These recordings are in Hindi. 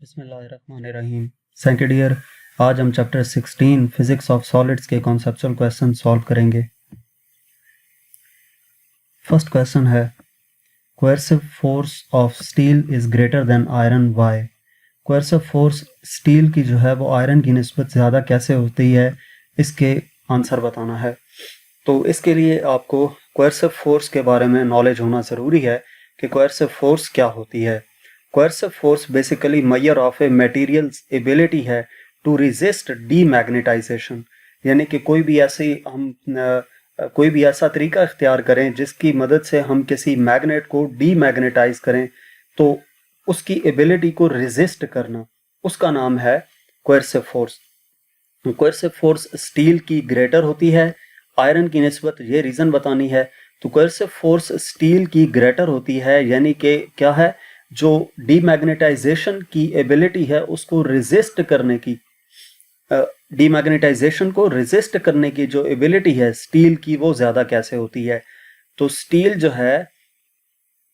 बिस्मिल्लाहिर्रहमानिर्रहीम। सेकंड ईयर, आज हम चैप्टर 16 फिजिक्स ऑफ सॉलिड्स के कॉन्सेप्चुअल क्वेश्चन सॉल्व करेंगे। फर्स्ट क्वेश्चन है, coercive force of steel is greater than iron, why? Coercive force steel की जो है वो आयरन की निस्बत ज़्यादा कैसे होती है, इसके आंसर बताना है। तो इसके लिए आपको कोएर्सिव फोर्स के बारे में नॉलेज होना ज़रूरी है कि कोएर्सिव फोर्स क्या होती है। Coercive force basically measure of A materials ability है टू रेजिस्ट डीमैग्नेटाइजेशन, यानी कि कोई भी ऐसा तरीका इख्तियार करें जिसकी मदद से हम किसी मैग्नेट को डीमैग्नेटाइज करें, तो उसकी एबिलिटी को रेजिस्ट करना, उसका नाम है coercive force. Coercive force steel की ग्रेटर होती है आयरन की निस्बत, ये रीज़न बतानी है। तो कोएर्सिव फोर्स स्टील की ग्रेटर होती है, यानी कि क्या है, जो डीमैग्नेटाइजेशन की एबिलिटी है उसको रेजिस्ट करने की, डीमैग्नेटाइजेशन को रेजिस्ट करने की जो एबिलिटी है स्टील की, वो ज़्यादा कैसे होती है। तो स्टील जो है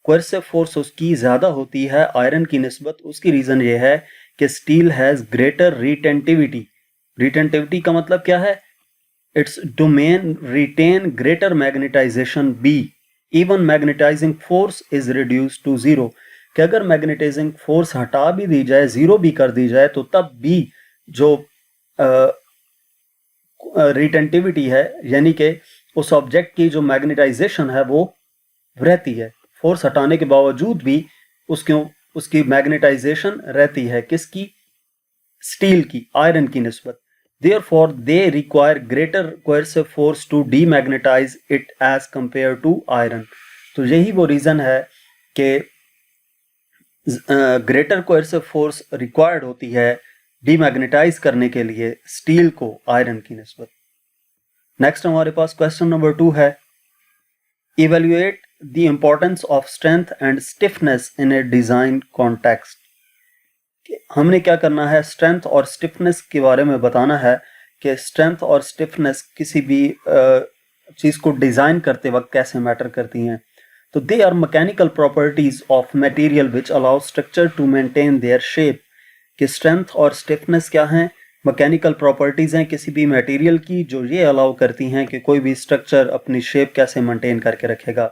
कोएर्सिव फोर्स उसकी ज़्यादा होती है आयरन की निस्बत। उसकी रीज़न ये है कि steel has greater retentivity. Retentivity का मतलब क्या है? Its domain retain greater magnetisation be, even magnetising force is reduce to zero. कि अगर मैग्नेटाइजिंग फोर्स हटा भी दी जाए, जीरो भी कर दी जाए, तो तब भी जो रिटेंटिविटी है, यानी कि उस ऑब्जेक्ट की जो मैग्नेटाइजेशन है वो रहती है। फोर्स हटाने के बावजूद भी उसकी मैग्नेटाइजेशन रहती है। किसकी? स्टील की, आयरन की निस्बत। Therefore, they require greater coercive force to demagnetize it as compared to iron. तो यही वो रीज़न है कि ग्रेटर कोएर्सिव फोर्स रिक्वायर्ड होती है डीमैग्नेटाइज करने के लिए स्टील को आयरन की निस्बत। नेक्स्ट हमारे पास क्वेश्चन नंबर 2 है, evaluate the importance of strength and stiffness in A design context. हमने क्या करना है, स्ट्रेंथ और स्टिफनेस के बारे में बताना है कि स्ट्रेंथ और स्टिफनेस किसी भी चीज़ को डिज़ाइन करते वक्त कैसे मैटर करती हैं। तो they are mechanical properties of material which allow structure to maintain their shape. कि स्ट्रेंथ और स्टिफनेस क्या हैं? मैकेनिकल प्रॉपर्टीज़ हैं किसी भी मटेरियल की, जो ये अलाउ करती हैं कि कोई भी स्ट्रक्चर अपनी शेप कैसे मेंटेन करके रखेगा।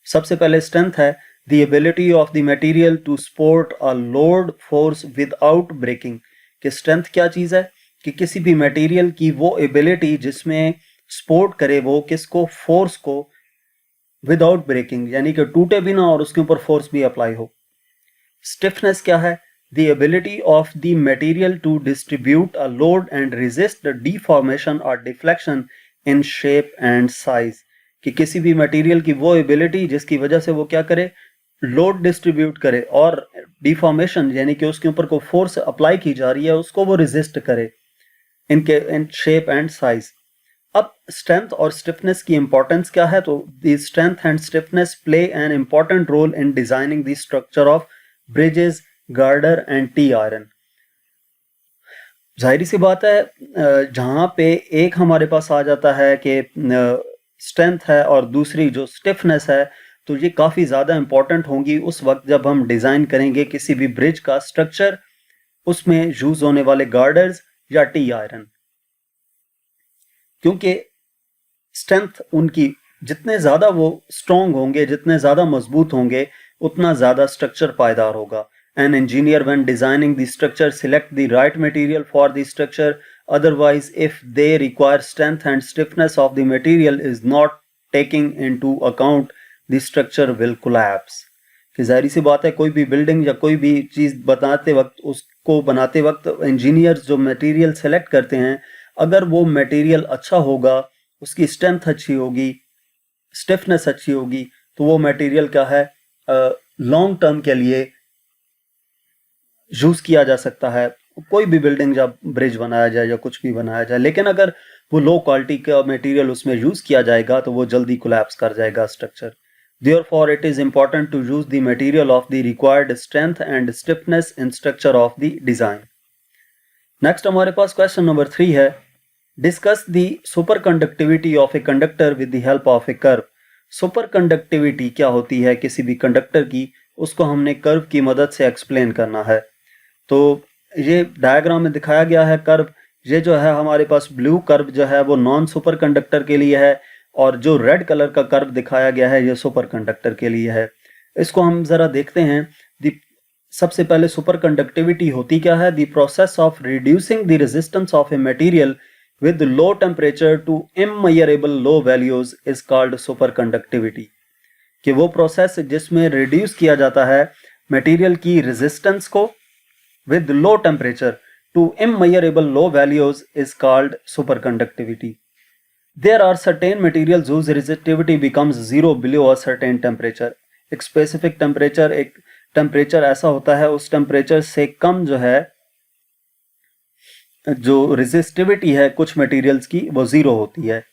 सबसे पहले स्ट्रेंथ है the ability of the material to support a load force without breaking। कि स्ट्रेंथ क्या चीज़ है? कि किसी भी मटेरियल की वो एबिलिटी जिसमें सपोर्ट करे वो किसको, फोर्स को, विदाउट ब्रेकिंग, यानी कि टूटे भी ना और उसके ऊपर फोर्स भी अप्लाई हो। स्टिफनेस क्या है? the ability of the material to distribute a load and resist the deformation or deflection in shape and size। कि किसी भी मटेरियल की वो एबिलिटी जिसकी वजह से वो क्या करे, लोड डिस्ट्रीब्यूट करे और डिफॉर्मेशन, यानी कि उसके ऊपर को फोर्स अप्लाई की जा रही है उसको वो रेजिस्ट करे इन शेप एंड साइज। अब स्ट्रेंथ और स्टिफनेस की इंपॉर्टेंस क्या है? तो the strength and stiffness play an important role in designing the structure of bridges, girder and T iron. जाहिर सी बात है, जहां पे एक हमारे पास आ जाता है कि स्ट्रेंथ है और दूसरी जो स्टिफनेस है, तो ये काफ़ी ज़्यादा इंपॉर्टेंट होंगी उस वक्त जब हम डिज़ाइन करेंगे किसी भी ब्रिज का स्ट्रक्चर, उसमें यूज़ होने वाले गार्डर्स या टी आयरन। क्योंकि स्ट्रेंथ उनकी जितने ज़्यादा वो स्ट्रॉन्ग होंगे, जितने ज़्यादा मजबूत होंगे, उतना ज़्यादा स्ट्रक्चर पायदार होगा। An engineer when designing the structure select the right material for the structure, otherwise if they require strength and stiffness of the material is not taking into account, the structure will collapse। कि जाहिर सी बात है, कोई भी बिल्डिंग या कोई भी चीज़ बनाते वक्त, उसको बनाते वक्त इंजीनियर्स जो मटेरियल सेलेक्ट करते हैं, अगर वो मटेरियल अच्छा होगा, उसकी स्ट्रेंथ अच्छी होगी, स्टिफनेस अच्छी होगी, तो वो मटेरियल क्या है, लॉन्ग टर्म के लिए यूज़ किया जा सकता है। कोई भी बिल्डिंग या ब्रिज बनाया जाए या कुछ भी बनाया जाए, लेकिन अगर वो लो क्वालिटी का मटेरियल उसमें यूज़ किया जाएगा तो वो जल्दी कोलैप्स कर जाएगा structure. Therefore, it is important to use the material of the required strength and stiffness in structure of the design। Next हमारे पास क्वेश्चन नंबर 3 है, discuss the superconductivity of a conductor with the help of a curve। Superconductivity क्या होती है किसी भी कंडक्टर की, उसको हमने कर्व की मदद से एक्सप्लेन करना है। तो ये डायग्राम में दिखाया गया है कर्व, ये जो है हमारे पास ब्लू कर्व जो है वो नॉन सुपर कंडक्टर के लिए है, और जो रेड कलर का कर्व दिखाया गया है ये सुपर कंडक्टर के लिए है। इसको हम जरा देखते हैं। सबसे पहले सुपर कंडक्टिविटी होती क्या है? The process of reducing the resistance of a material with low temperature to immeasurable low values is called superconductivity। कि वो प्रोसेस जिसमें रिड्यूस किया जाता है मटेरियल की रेजिस्टेंस को with low temperature to immeasurable low values is called superconductivity। There are certain materials whose resistivity becomes zero below a certain temperature। एक स्पेसिफिक टेम्परेचर, एक टेम्परेचर ऐसा होता है उस टेम्परेचर से कम जो है जो रेजिस्टिविटी है कुछ मटेरियल्स की वो जीरो होती है।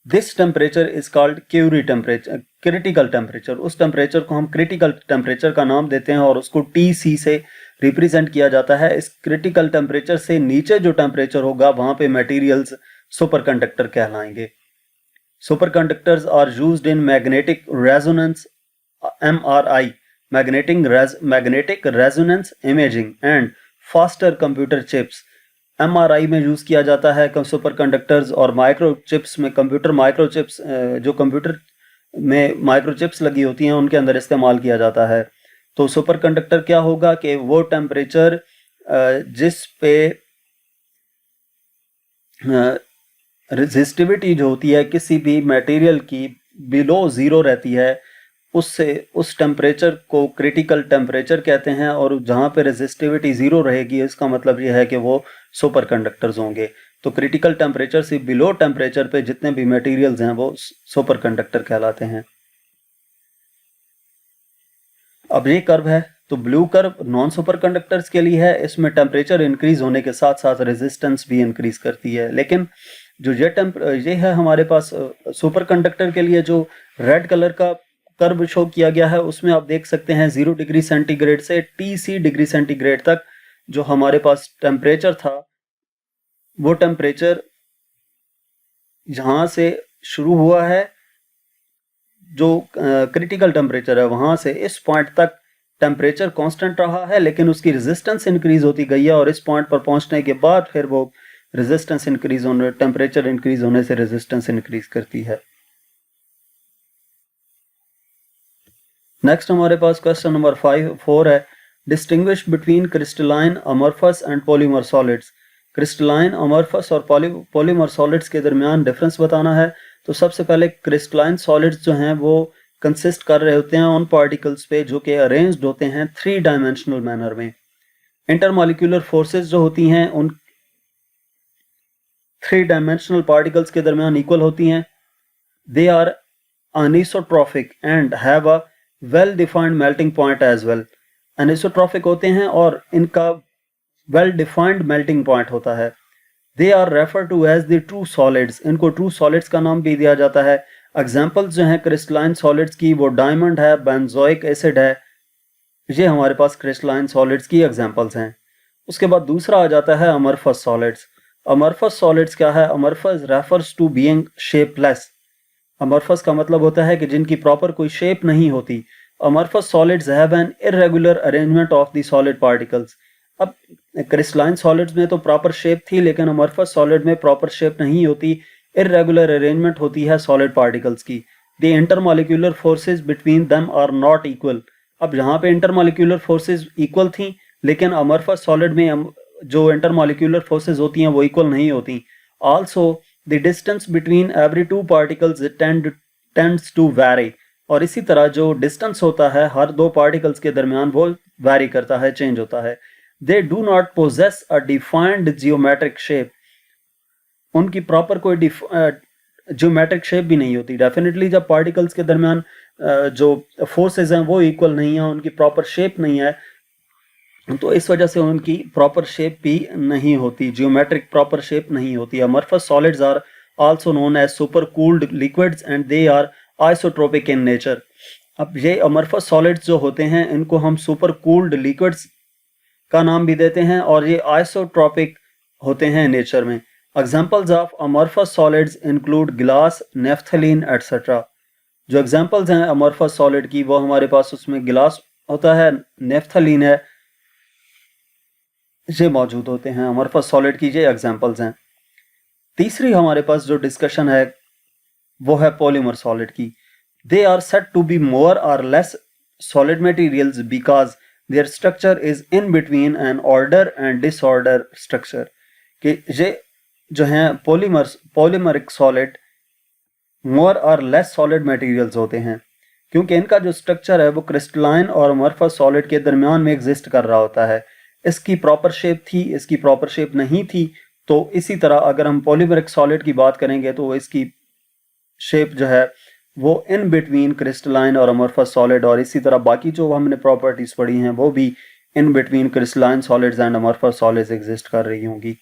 This temperature is called Curie temperature, critical temperature. उस टेम्परेचर को हम क्रिटिकल टेम्परेचर का नाम देते हैं और उसको TC से रिप्रेजेंट किया जाता है। इस क्रिटिकल टेम्परेचर से नीचे जो टेम्परेचर होगा वहां पे मटेरियल्स सुपरकंडक्टर कहलाएंगे। Superconductors are used in magnetic resonance MRI, magnetic resonance imaging and faster computer chips. MRI में यूज किया जाता है सुपर कंडक्टर्स, और माइक्रो चिप्स में माइक्रो चिप्स जो कंप्यूटर में माइक्रो चिप्स लगी होती हैं उनके अंदर इस्तेमाल किया जाता है। तो सुपर कंडक्टर क्या होगा कि वो टेम्परेचर जिस पे रेजिस्टिविटी जो होती है किसी भी मटेरियल की बिलो जीरो रहती है, उससे उस टेम्परेचर को क्रिटिकल टेम्परेचर कहते हैं, और जहाँ पे रेजिस्टिविटी जीरो रहेगी इसका मतलब ये है कि वो सुपर कंडक्टर्स होंगे। तो क्रिटिकल टेम्परेचर से बिलो टेम्परेचर पे जितने भी मटेरियल्स हैं वो सुपर कंडक्टर कहलाते हैं। अब ये कर्व है, तो blue curve non super conductors के लिए है। इसमें टेम्परेचर इंक्रीज होने के साथ साथ रेजिस्टेंस भी इंक्रीज करती है। लेकिन जो ये है हमारे पास सुपर कंडक्टर के लिए जो रेड कलर का कर्व शो किया गया है उसमें आप देख सकते हैं 0 डिग्री सेंटीग्रेड से TC डिग्री सेंटीग्रेड तक जो हमारे पास टेम्परेचर था वो टेम्परेचर जहां से शुरू हुआ है जो क्रिटिकल टेम्परेचर है वहां से इस पॉइंट तक टेम्परेचर कांस्टेंट रहा है, लेकिन उसकी रेजिस्टेंस इंक्रीज होती गई है, और इस पॉइंट पर पहुंचने के बाद फिर वो रेजिस्टेंस इंक्रीज होने, टेम्परेचर इंक्रीज होने से रेजिस्टेंस इंक्रीज करती है। नेक्स्ट हमारे पास क्वेश्चन नंबर 4 है, distinguish between crystalline, amorphous and polymer solids. Crystalline, amorphous और पॉलीमर सॉलिड्स के दरमियान डिफरेंस बताना है। तो सबसे पहले क्रिस्टलाइन सॉलिड्स जो हैं वो कंसिस्ट कर रहे होते हैं उन पार्टिकल्स पे जो कि अरेंज्ड होते हैं 3 डायमेंशनल मैनर में। इंटरमॉलिक्यूलर फोर्सेस जो होती हैं उन 3 डायमेंशनल पार्टिकल्स के दरमियान इक्वल होती हैं। They are anisotropic and have a well defined melting point as well. Anisotropic होते हैं और इनका वेल डिफाइंड मेल्टिंग पॉइंट होता है। They are refer to as the true solids, इनको ट्रू सॉलिड्स का नाम भी दिया जाता है। एग्जाम्पल्स जो हैं क्रिस्टलाइन सॉलिड्स की वो डायमंड है, बेंजोइक एसिड है, ये हमारे पास क्रिस्टलाइन सॉलिड्स की एग्जाम्पल्स हैं। उसके बाद दूसरा आ जाता है अमorphous सॉलिड्स। अमorphous सॉलिड्स क्या है? अमorphous रेफर्स टू बीइंग शेपलेस। अमorphous का मतलब होता है कि जिनकी प्रॉपर कोई शेप नहीं होती। अमorphous solids have an irregular arrangement of the solid particles। अब क्रिस्टलाइन सॉलिड्स में तो प्रॉपर शेप थी, लेकिन अमorphous सॉलिड में प्रॉपर शेप नहीं होती, इरेगुलर अरेंजमेंट होती है सॉलिड पार्टिकल्स की। The intermolecular forces between them are not equal. अब यहाँ पे इंटरमॉलिक्यूलर फोर्सेस इक्वल थी, लेकिन अमorphous सॉलिड में जो इंटरमॉलिक्यूलर फोर्सेस होती हैं वो इक्वल नहीं होती। Also the distance between every 2 particles tends to vary. और इसी तरह जो डिस्टेंस होता है हर 2 पार्टिकल्स के दरमियान वो वैरी करता है, चेंज होता है। They do not possess a defined geometric shape. उनकी प्रॉपर कोई जियोमेट्रिक शेप भी नहीं होती। डेफिनेटली जब पार्टिकल्स के दरमियान जो फोर्सेस हैं वो इक्वल नहीं है, उनकी प्रॉपर शेप नहीं है, तो इस वजह से उनकी प्रॉपर शेप भी नहीं होती, जियोमेट्रिक प्रॉपर शेप नहीं होती। अमorphous solids are also known as supercooled liquids and they are isotropic in nature। अब ये अमorphous solids जो होते हैं इनको हम supercooled liquids का नाम भी देते हैं और ये isotropic होते हैं नेचर में। Examples of amorphous solids include glass, naphthalene etc। जो एग्जाम्पल्स हैं अमorphous solid की वो हमारे पास उसमें गिलास होता है, नेफ्थलीन है, ये मौजूद होते हैं हमारे पास सॉलिड की, ये एग्जांपल्स हैं। तीसरी हमारे पास जो डिस्कशन है वो है पॉलीमर सॉलिड की। They are said to be more or less solid materials because their structure is in between an order and disorder structure, कि ये जो हैं polymeric solid more or less solid materials होते हैं, क्योंकि इनका जो स्ट्रक्चर है वो क्रिस्टलाइन और अमorphous सॉलिड के दरमियान में एग्जिस्ट कर रहा होता है। इसकी प्रॉपर शेप थी, इसकी प्रॉपर शेप नहीं थी। तो इसी तरह अगर हम पॉलीमरिक सॉलिड की बात करेंगे तो इसकी शेप जो है वो इन बिटवीन क्रिस्टलाइन और अमorphous सॉलिड, और इसी तरह बाकी जो हमने प्रॉपर्टीज पढ़ी हैं वो भी in between crystalline solids and amorphous solids exist कर रही होंगी।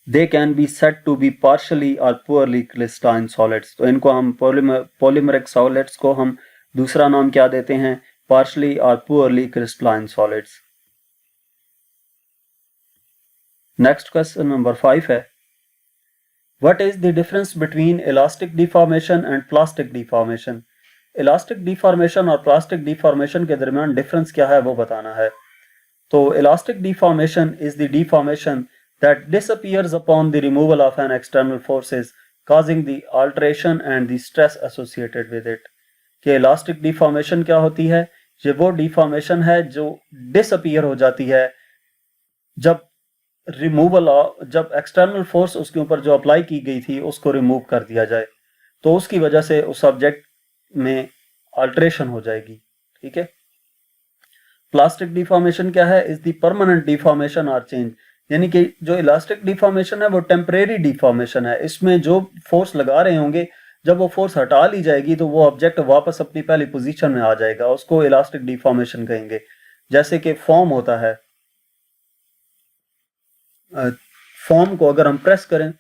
They can be said to be partially or poorly crystalline solids. तो इनको हम पॉलीमरिक सॉलिड्स को हम दूसरा नाम क्या देते हैं? Partially or poorly crystalline solids. Next question number 5 है, what is the difference between elastic deformation and plastic deformation? Elastic deformation और प्लास्टिक डिफॉर्मेशन के दरमियान डिफरेंस क्या है वो बताना है। तो elastic deformation is the deformation that disappears upon the removal of an external forces causing the alteration and the stress associated with it। कि इलास्टिक डिफॉर्मेशन क्या होती है? ये वो डिफॉर्मेशन है जो डिसअपियर हो जाती है जब जब एक्सटर्नल फोर्स उसके ऊपर जो अप्लाई की गई थी उसको रिमूव कर दिया जाए, तो उसकी वजह से उस सब्जेक्ट में अल्टरेशन हो जाएगी। ठीक है। प्लास्टिक डिफॉर्मेशन क्या है? इज द परमानेंट डिफॉर्मेशन और चेंज, यानी कि जो इलास्टिक डिफॉर्मेशन है वो टेम्परेरी डिफॉर्मेशन है। इसमें जो फोर्स लगा रहे होंगे, जब वो फोर्स हटा ली जाएगी तो वो ऑब्जेक्ट वापस अपनी पहली पोजीशन में आ जाएगा, उसको इलास्टिक डिफॉर्मेशन कहेंगे। जैसे कि फॉर्म होता है, फॉर्म को अगर हम प्रेस करें,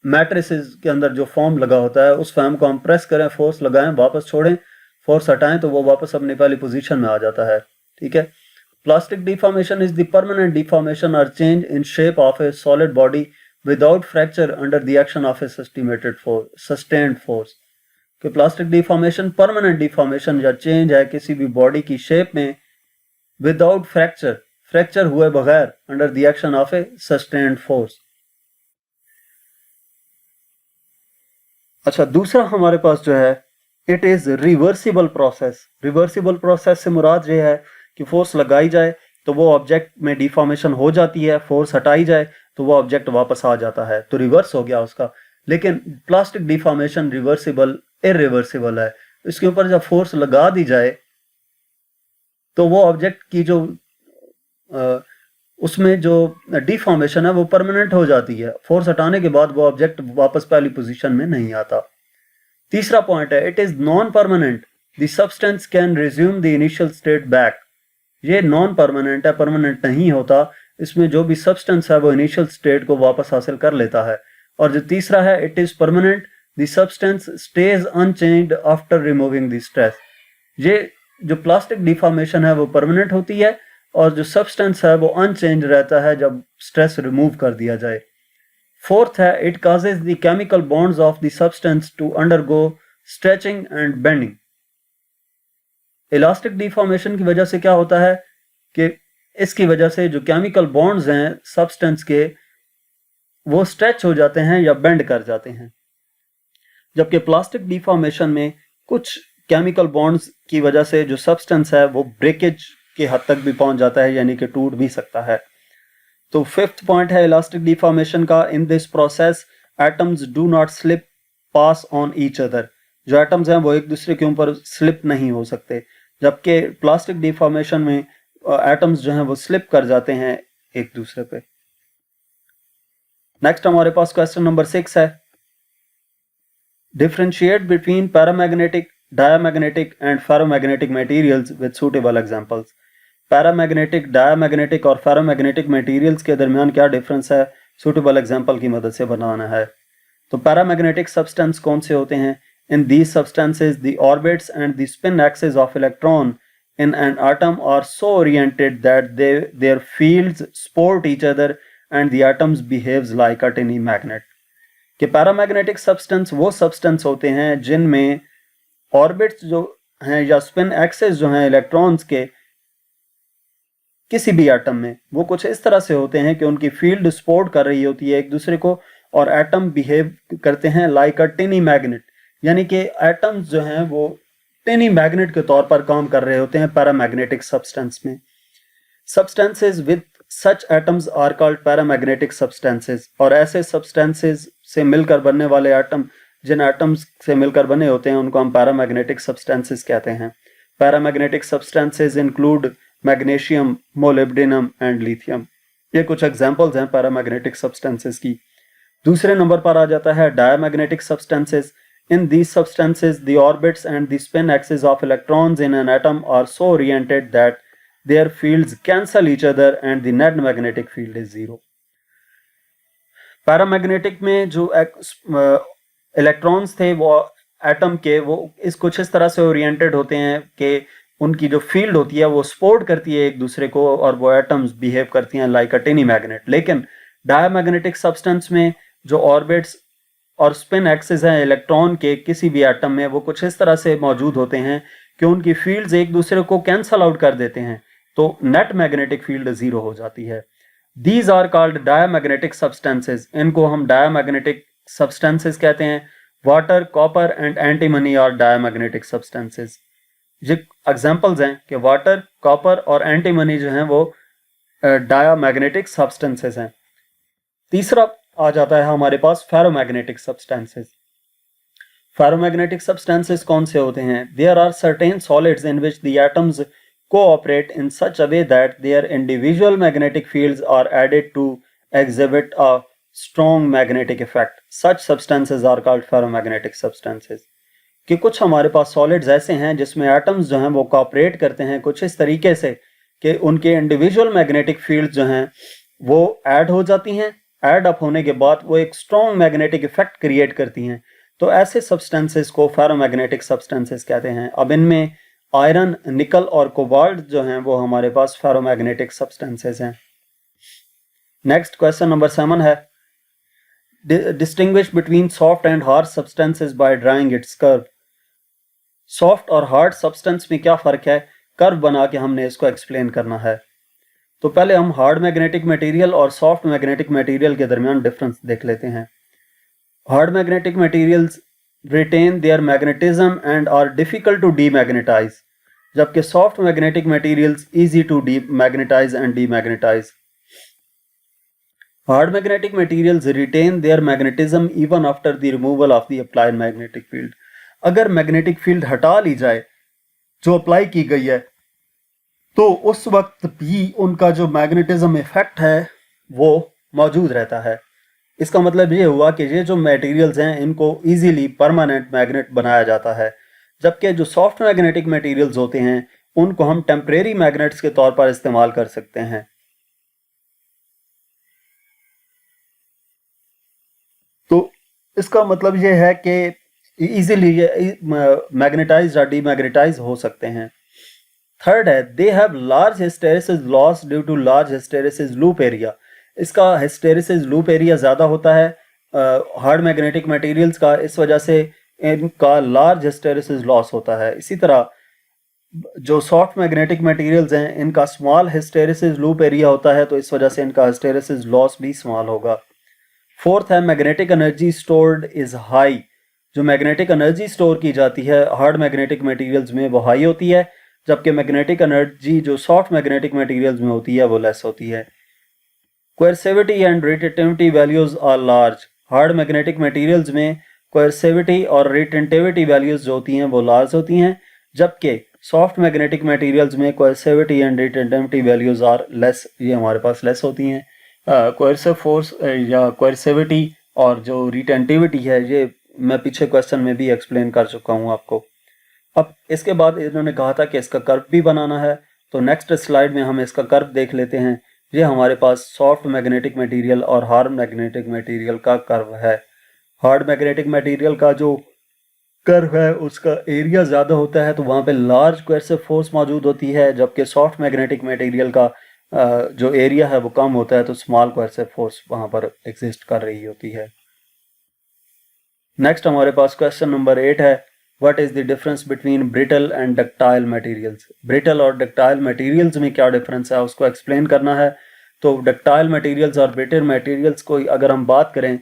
मैट्रिसेस के अंदर जो फॉर्म लगा होता है उस फॉर्म को हम प्रेस करें, फोर्स लगाएं, वापस छोड़ें, फोर्स हटाएं तो वो वापस अपनी पहली पोजीशन में आ जाता है। ठीक है। Plastic deformation is the permanent deformation or change in shape of a solid body without fracture under the action of a sustained force। कि प्लास्टिक डिफॉर्मेशन परमानेंट डिफॉर्मेशन या चेंज है किसी भी बॉडी की शेप में विदाउट फ्रैक्चर हुए बगैर under the action of A sustained force. अच्छा, दूसरा हमारे पास जो है it is reversible process. Reversible process से मुराद ये है कि फोर्स लगाई जाए तो वो ऑब्जेक्ट में डिफॉर्मेशन हो जाती है, फोर्स हटाई जाए तो वो ऑब्जेक्ट वापस आ जाता है, तो रिवर्स हो गया उसका। लेकिन प्लास्टिक डिफॉर्मेशन रिवर्सिबल इरिवर्सिबल है। इसके ऊपर जब फोर्स लगा दी जाए तो वो ऑब्जेक्ट की जो उसमें जो डिफॉर्मेशन है वो परमानेंट हो जाती है, फोर्स हटाने के बाद वो ऑब्जेक्ट वापस पहली पोजीशन में नहीं आता। तीसरा पॉइंट है, it is non permanent, the substance can resume the initial state back. ये नॉन परमानेंट है, परमानेंट नहीं होता। इसमें जो भी सब्सटेंस है वो इनिशियल स्टेट को वापस हासिल कर लेता है। और जो तीसरा है, it is permanent, the substance stage unchanged after removing the stress. ये जो प्लास्टिक डिफॉर्मेशन है वो परमानेंट होती है और जो सब्सटेंस है वो अनचेंज रहता है जब स्ट्रेस रिमूव कर दिया जाए। फोर्थ है, it causes the chemical bonds of the substance to undergo stretching and bending. Elastic deformation की वजह से क्या होता है कि इसकी वजह से जो केमिकल बॉन्ड्स हैं सब्सटेंस के वो स्ट्रेच हो जाते हैं या बेंड कर जाते हैं, जबकि प्लास्टिक डिफॉर्मेशन में कुछ केमिकल बॉन्ड्स की वजह से जो सब्सटेंस है वो ब्रेकेज के हद तक भी पहुंच जाता है, यानी कि टूट भी सकता है। तो फिफ्थ पॉइंट है इलास्टिक डिफॉर्मेशन का, in this process atoms do not slip pass on each other. जो एटम्स हैं वो एक दूसरे के ऊपर स्लिप नहीं हो सकते, जबकि प्लास्टिक डिफॉर्मेशन में एटम्स जो हैं वो स्लिप कर जाते हैं एक दूसरे पे। नेक्स्ट हमारे पास क्वेश्चन नंबर 6 है, differentiate between paramagnetic, diamagnetic and ferromagnetic materials with suitable examples. Paramagnetic, diamagnetic और फेरोमैग्नेटिक मटेरियल्स के दरमियान क्या डिफरेंस है, सूटेबल एग्जांपल की मदद से बनाना है। तो पैरामैग्नेटिक सब्सटेंस कौन से होते हैं? In these substances, the orbits and the spin axis of electron in an atom are so oriented that their fields support each other and the atoms behaves like a tiny magnet। कि पैरामैग्नेटिक सब्सटेंस वो सब्सटेंस होते हैं जिनमें ऑर्बिट्स जो हैं या स्पिन एक्सेस जो हैं इलेक्ट्रॉन्स के किसी भी एटम में, वो कुछ इस तरह से होते हैं कि उनकी फील्ड सपोर्ट कर रही होती है एक दूसरे को, और एटम बिहेव करते हैं लाइक अ टिनी मैग्नेट, यानी कि एटम्स जो हैं वो टिनी मैग्नेट के तौर पर काम कर रहे होते हैं पैरामैग्नेटिक सब्सटेंस में। Substances with such atoms are called paramagnetic substances, और ऐसे सब्सटेंसेस से मिलकर बनने वाले एटम, जिन एटम्स से मिलकर बने होते हैं, उनको हम पैरामैग्नेटिक सब्सटेंसेस कहते हैं। Paramagnetic substances include magnesium, molybdenum and lithium. ये कुछ एग्जांपल्स हैं पैरामैग्नेटिक सब्सटेंसेस की। दूसरे नंबर पर आ जाता है diamagnetic substances. In these substances the orbits and the spin axis of electrons in an atom are so oriented that their fields cancel each other and the net magnetic field is zero. Paramagnetic में जो इलेक्ट्रॉन्स थे वो एटम के, वो कुछ इस तरह से ओरिएंटेड होते हैं कि उनकी जो फील्ड होती है वो सपोर्ट करती है एक दूसरे को, और वो एटम्स बिहेव करती हैं लाइक अ टिनी मैग्नेट। लेकिन डायमैग्नेटिक सब्सटेंस में जो ऑर्बिट्स और स्पिन एक्सिस हैं इलेक्ट्रॉन के किसी भी एटम में, वो कुछ इस तरह से मौजूद होते हैं कि उनकी फील्ड्स एक दूसरे को कैंसल आउट कर देते हैं, तो नेट मैग्नेटिक फील्ड जीरो हो जाती है। These are called diamagnetic substances. इनको हम डायमैग्नेटिक सब्सटेंसेस कहते हैं। Water, copper and antimony are diamagnetic substances. ये एग्जांपल्स हैं कि वाटर, कॉपर और एंटीमनी जो हैं वो डायमैग्नेटिक सब्सटेंसेस हैं। तीसरा आ जाता है हमारे पास फेरोमैग्नेटिक सब्सटेंसेस। फेरोमैग्नेटिक सब्सटेंसेस कौन से होते हैं? There are certain solids in which the atoms cooperate in such a way that their individual magnetic fields are added to exhibit a strong magnetic effect. Such substances are called ferromagnetic substances. कि कुछ हमारे पास सॉलिड्स ऐसे हैं जिसमें एटम्स जो हैं वो कोऑपरेट करते हैं कुछ इस तरीके से कि उनके इंडिविजुअल मैग्नेटिक फील्ड जो हैं वो ऐड हो जाती हैं। ऐड अप होने के बाद वो एक स्ट्रॉन्ग मैग्नेटिक इफेक्ट क्रिएट करती हैं। तो ऐसे सब्सटेंसेस को फेरोमैग्नेटिक सब्सटेंसेस कहते हैं। अब इनमें आयरन, निकल और कोबाल्ट जो हैं वो हमारे पास फेरोमैग्नेटिक सब्सटेंसेस हैं। नेक्स्ट क्वेश्चन नंबर 7 है, distinguish between soft and hard substances by drawing it's curve. Soft और हार्ड सब्सटेंस में क्या फर्क है, कर्व बना के हमने इसको एक्सप्लेन करना है। तो पहले हम हार्ड मैग्नेटिक मटेरियल और सॉफ्ट मैग्नेटिक मटेरियल के दरमियान डिफरेंस देख लेते हैं। Hard magnetic materials retain their magnetism and are difficult to demagnetize, जबकि soft magnetic materials easy to demagnetize and demagnetize. Hard magnetic materials retain their magnetism even after the removal of the applied magnetic field. अगर मैग्नेटिक फील्ड हटा ली जाए जो अप्लाई की गई है तो उस वक्त भी उनका जो मैग्नेटिज्म इफेक्ट है वो मौजूद रहता है। इसका मतलब ये हुआ कि ये जो मटेरियल्स हैं इनको इजीली परमानेंट मैग्नेट बनाया जाता है, जबकि जो सॉफ्ट मैग्नेटिक मटेरियल्स होते हैं उनको हम टेम्परेरी मैग्नेट्स के तौर पर इस्तेमाल कर सकते हैं। तो इसका मतलब ये है कि इजीली ये मैग्नेटाइज और डीमैग्नेटाइज हो सकते हैं। थर्ड है, they have large hysteresis loss due to large hysteresis loop area. इसका हिस्टेरेसिस लूप एरिया ज़्यादा होता है हार्ड मैग्नेटिक मटेरियल्स का, इस वजह से इनका लार्ज हिस्टेरेसिस लॉस होता है। इसी तरह जो सॉफ्ट मैग्नेटिक मटेरियल्स हैं इनका स्मॉल हिस्टेरेसिस लूप एरिया होता है, तो इस वजह से इनका हिस्टेरेसिस लॉस भी स्मॉल होगा। फोर्थ है, magnetic energy stored is high. जो मैग्नेटिक एनर्जी स्टोर की जाती है हार्ड मैग्नेटिक मटेरियल्स में वो हाई होती है, जबकि मैग्नेटिक एनर्जी जो सॉफ्ट मैग्नेटिक मटेरियल्स में होती है वो लेस होती है। Coercivity and retentivity values are large. Hard magnetic materials में कोएर्सिविटी और रिटेंटिविटी वैल्यूज जो होती हैं वो लार्ज होती हैं, जबकि सॉफ्ट मैग्नेटिक मटेरियल्स में coercivity and retentivity values are less, ये हमारे पास लेस होती हैं। कोएर्सिव फोर्स या कोएर्सिविटी और जो रिटेंटिविटी है ये मैं पीछे क्वेश्चन में भी एक्सप्लेन कर चुका हूँ आपको। अब इसके बाद इन्होंने कहा था कि इसका कर्व भी बनाना है, तो नेक्स्ट स्लाइड में हम इसका कर्व देख लेते हैं। ये हमारे पास सॉफ्ट मैग्नेटिक मटेरियल और हार्ड मैग्नेटिक मटेरियल का कर्व है। हार्ड मैग्नेटिक मटेरियल का जो कर्व है उसका एरिया ज़्यादा होता है, तो वहाँ पे लार्ज कोएर्सिव फोर्स मौजूद होती है, जबकि सॉफ्ट मैग्नेटिक मटेरियल का जो एरिया है वो कम होता है, तो स्मॉल कोएर्सिव फोर्स वहाँ पर एग्जिस्ट कर रही होती है। नेक्स्ट हमारे पास क्वेश्चन नंबर 8 है, what is the difference between brittle and ductile materials. Brittle और डक्टाइल मटेरियल्स में क्या डिफरेंस है उसको एक्सप्लेन करना है। तो डक्टाइल मटेरियल्स और ब्रिटल मटेरियल्स को अगर हम बात करें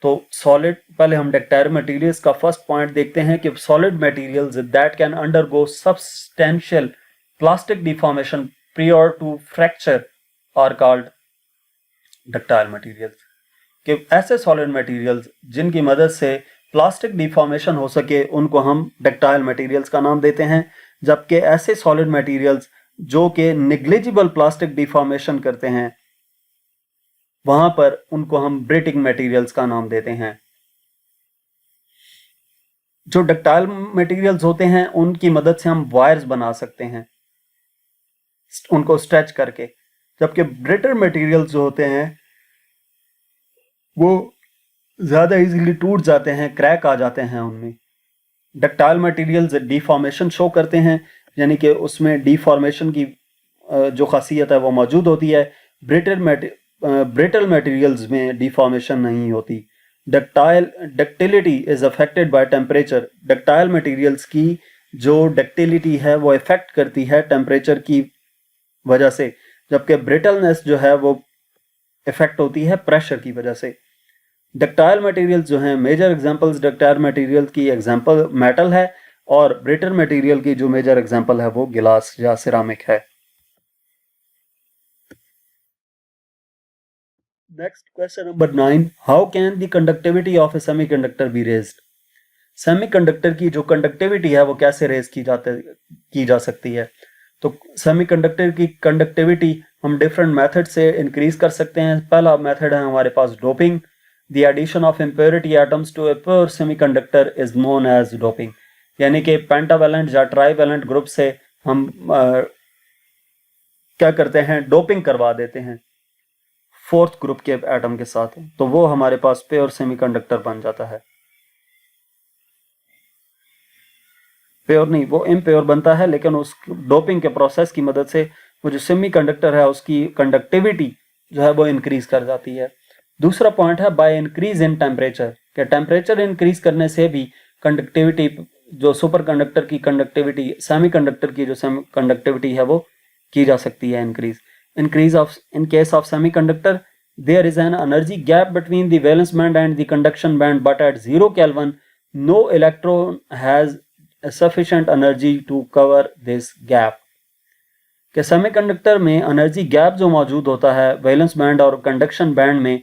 तो सॉलिड, पहले हम डक्टाइल मटेरियल्स का फर्स्ट पॉइंट देखते हैं कि solid materials that can undergo substantial plastic deformation prior to fracture are called ductile materials। कि ऐसे सॉलिड मटेरियल्स जिनकी मदद से प्लास्टिक डिफॉर्मेशन हो सके उनको हम डक्टाइल मटेरियल्स का नाम देते हैं, जबकि ऐसे सॉलिड मटेरियल्स जो कि निग्लिजिबल प्लास्टिक डिफॉर्मेशन करते हैं वहां पर उनको हम ब्रिटिल मटेरियल्स का नाम देते हैं। जो डक्टाइल मटेरियल्स होते हैं उनकी मदद से हम वायर्स बना सकते हैं उनको स्ट्रेच करके, जबकि ब्रिटल मटेरियल्स जो होते हैं वो ज़्यादा इजीली टूट जाते हैं, क्रैक आ जाते हैं उनमें। डक्टाइल मटेरियल्स डिफॉर्मेशन शो करते हैं, यानी कि उसमें डिफॉर्मेशन की जो खासियत है वो मौजूद होती है। ब्रिटल मटेरियल्स में डिफॉर्मेशन नहीं होती। Ductility is affected by temperature. Ductile materials की जो डक्टिलिटी है वो इफेक्ट करती है टेम्परेचर की वजह से, जबकि ब्रिटलनेस जो है वो इफेक्ट होती है प्रेशर की वजह से। डक्टाइल मटेरियल्स जो हैं, मेजर एग्जांपल्स डक्टाइल मटेरियल की एग्जांपल मेटल है और ब्रिटल मटेरियल की जो मेजर एग्जांपल है वो गिलास या सिरामिक है। Next question number 9, how can the conductivity of A semiconductor be raised. Semiconductor की जो कंडक्टिविटी है वो कैसे रेज की जा सकती है। तो सेमीकंडक्टर की कंडक्टिविटी हम डिफरेंट मेथड से इंक्रीज कर सकते हैं। पहला मेथड है हमारे पास doping. The addition of impurity atoms to a pure semiconductor is known as doping, यानी कि पेंटावेलेंट या ट्राइवेलेंट ग्रुप से हम क्या करते हैं, डोपिंग करवा देते हैं फोर्थ ग्रुप के एटम के साथ, तो वो हमारे पास प्योर सेमीकंडक्टर बन जाता है। प्योर नहीं, वो इम्प्योर बनता है, लेकिन उस डोपिंग के प्रोसेस की मदद से वो जो सेमीकंडक्टर है उसकी कंडक्टिविटी जो है वो इंक्रीज कर जाती है। दूसरा पॉइंट है बाय इंक्रीज इन टेम्परेचर, कि टेम्परेचर इंक्रीज करने से भी कंडक्टिविटी, जो सुपर कंडक्टर की कंडक्टिविटी, सेमीकंडक्टर की जो कंडक्टिविटी है वो की जा सकती है increase of in case of semiconductor there is an energy gap between the valence band and the conduction band, but at 0 kelvin no electron has sufficient energy to cover this gap। कि सेमीकंडक्टर में एनर्जी गैप जो मौजूद होता है वैलेंस बैंड और कंडक्शन बैंड में,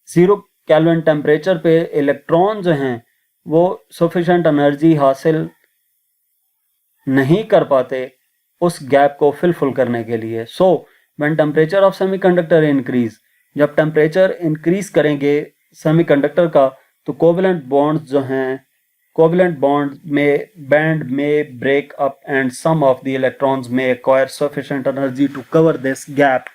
0 केल्विन टेम्परेचर पे इलेक्ट्रॉन जो हैं वो सफिशिएंट एनर्जी हासिल नहीं कर पाते उस गैप को फिल करने के लिए। So when temperature of semiconductor increase, जब टेम्परेचर इंक्रीज करेंगे सेमीकंडक्टर का तो कोवेलेंट बॉन्ड्स जो हैं, कोवेलेंट बॉन्ड में बैंड में break up and some of the electrons may acquire sufficient energy to cover this gap,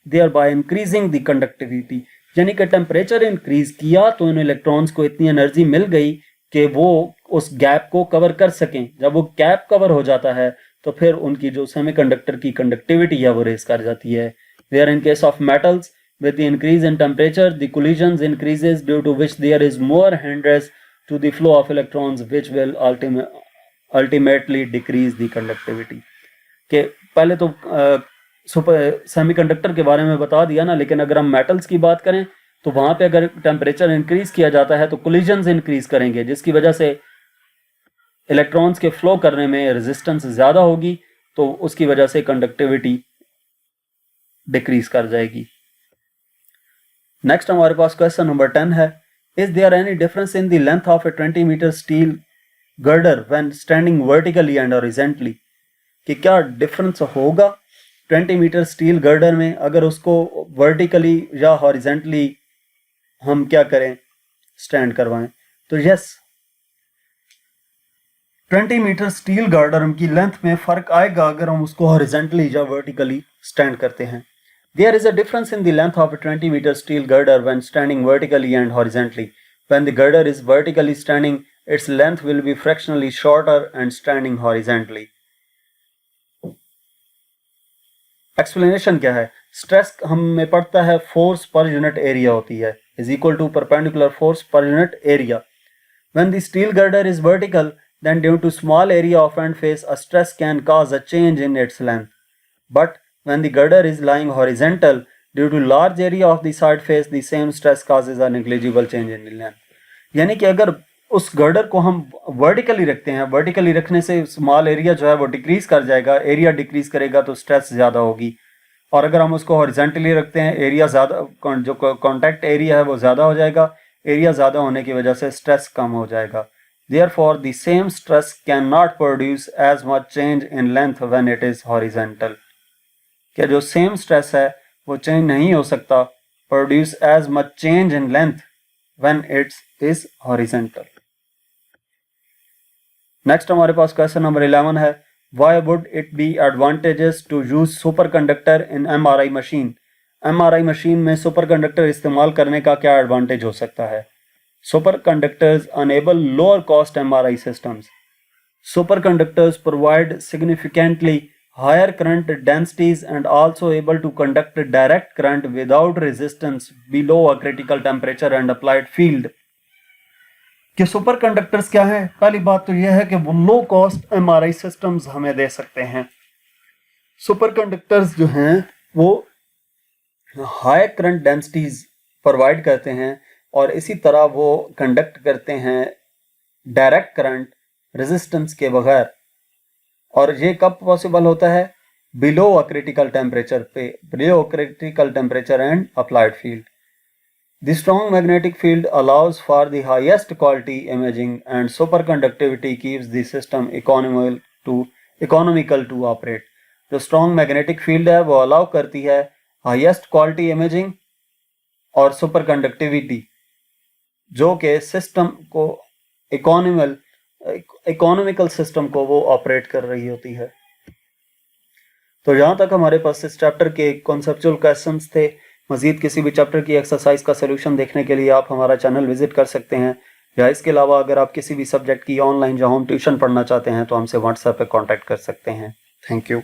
thereby increasing the conductivity। यानी कि टेम्परेचर इंक्रीज किया तो इन इलेक्ट्रॉन्स को इतनी एनर्जी मिल गई कि वो उस गैप को कवर कर सकें। जब वो गैप कवर हो जाता है तो फिर उनकी जो सेमीकंडक्टर की कंडक्टिविटी है वो रेज कर जाती है। Where in case of metals with the increase in temperature the collisions increases due to which there is more hindrance to the flow of electrons which will ultimately decrease the conductivity। के पहले तो सुपर सेमीकंडक्टर के बारे में बता दिया ना, लेकिन अगर हम मेटल्स की बात करें तो वहां पे अगर टेम्परेचर इंक्रीज किया जाता है तो कोलिजन्स इंक्रीज करेंगे, जिसकी वजह से इलेक्ट्रॉन्स के फ्लो करने में रेजिस्टेंस ज्यादा होगी, तो उसकी वजह से कंडक्टिविटी डिक्रीज कर जाएगी। नेक्स्ट हमारे पास क्वेश्चन नंबर 10 है, is there any difference in the length of a 20 metre steel girder when standing vertically and horizontally. कि क्या डिफरेंस होगा 20 मीटर स्टील गर्डर में अगर उसको वर्टिकली या हॉरिजॉन्टली हम क्या करें, स्टैंड करवाएं। तो यस, 20 मीटर स्टील गर्डर की लेंथ में फर्क आएगा अगर हम उसको हॉरिजॉन्टली या वर्टिकली स्टैंड करते हैं। There is a difference in the length of a 20 meter steel girder when standing vertically and horizontally. When the girder is vertically standing, its length will be fractionally shorter and standing horizontally. Explanation क्या है? Stress हमें पड़ता है force per unit area होती है is equal to perpendicular force per unit area. When the steel girder is vertical, then due to small area of end face, a stress can cause a change in its length. But when the girder is lying horizontal, due to large area of the side face, the same stress causes a negligible change in the length. यानी कि अगर उस गर्डर को हम वर्टिकली रखते हैं, वर्टिकली रखने से स्मॉल एरिया जो है वो डिक्रीज कर जाएगा, एरिया डिक्रीज करेगा तो स्ट्रेस ज़्यादा होगी। और अगर हम उसको हॉरिजॉन्टली रखते हैं, एरिया ज़्यादा, जो कॉन्टैक्ट एरिया है वो ज़्यादा हो जाएगा, एरिया ज़्यादा होने की वजह से स्ट्रेस कम हो जाएगा। Therefore, the same stress cannot produce as much change in length when it is horizontal. क्या जो सेम स्ट्रेस है वो चेंज नहीं हो सकता, produce as much change in length when its is horizontal. Next हमारे पास क्वेश्चन नंबर 11 है, why would it be advantages to use super conductor in MRI machine. MRI machine में सुपर कंडक्टर इस्तेमाल करने का क्या एडवांटेज हो सकता है? Superconductors enable lower cost MRI systems. Superconductors provide significantly higher current densities and also able to conduct direct current without resistance below a critical temperature and applied field. कि सुपरकंडक्टर्स क्या है? पहली बात तो यह है कि वो लो कॉस्ट MRI सिस्टम्स हमें दे सकते हैं। सुपरकंडक्टर्स जो हैं वो हाई करंट डेंसिटीज प्रोवाइड करते हैं और इसी तरह वो कंडक्ट करते हैं डायरेक्ट करंट रेजिस्टेंस के बगैर। और ये कब पॉसिबल होता है? बिलो अ क्रिटिकल टेम्परेचर पे, below critical temperature and applied field. The strong magnetic field allows for the highest quality imaging and super conductivity keeps the system economical to operate. जो स्ट्रॉन्ग मैग्नेटिक फील्ड है वो अलाउ करती है हाईएस्ट क्वालिटी इमेजिंग और सुपर कंडक्टिविटी, जो कि सिस्टम को इकोनॉमिकल सिस्टम को वो ऑपरेट कर रही होती है। तो यहाँ तक हमारे पास इस चैप्टर के कॉन्सेप्चुअल क्वेश्चंस थे। मजीद किसी भी चैप्टर की एक्सरसाइज का सोल्यूशन देखने के लिए आप हमारा चैनल विजिट कर सकते हैं, या इसके अलावा अगर आप किसी भी सब्जेक्ट की ऑनलाइन या होम ट्यूशन पढ़ना चाहते हैं तो हमसे व्हाट्सएप पे कांटेक्ट कर सकते हैं। Thank you.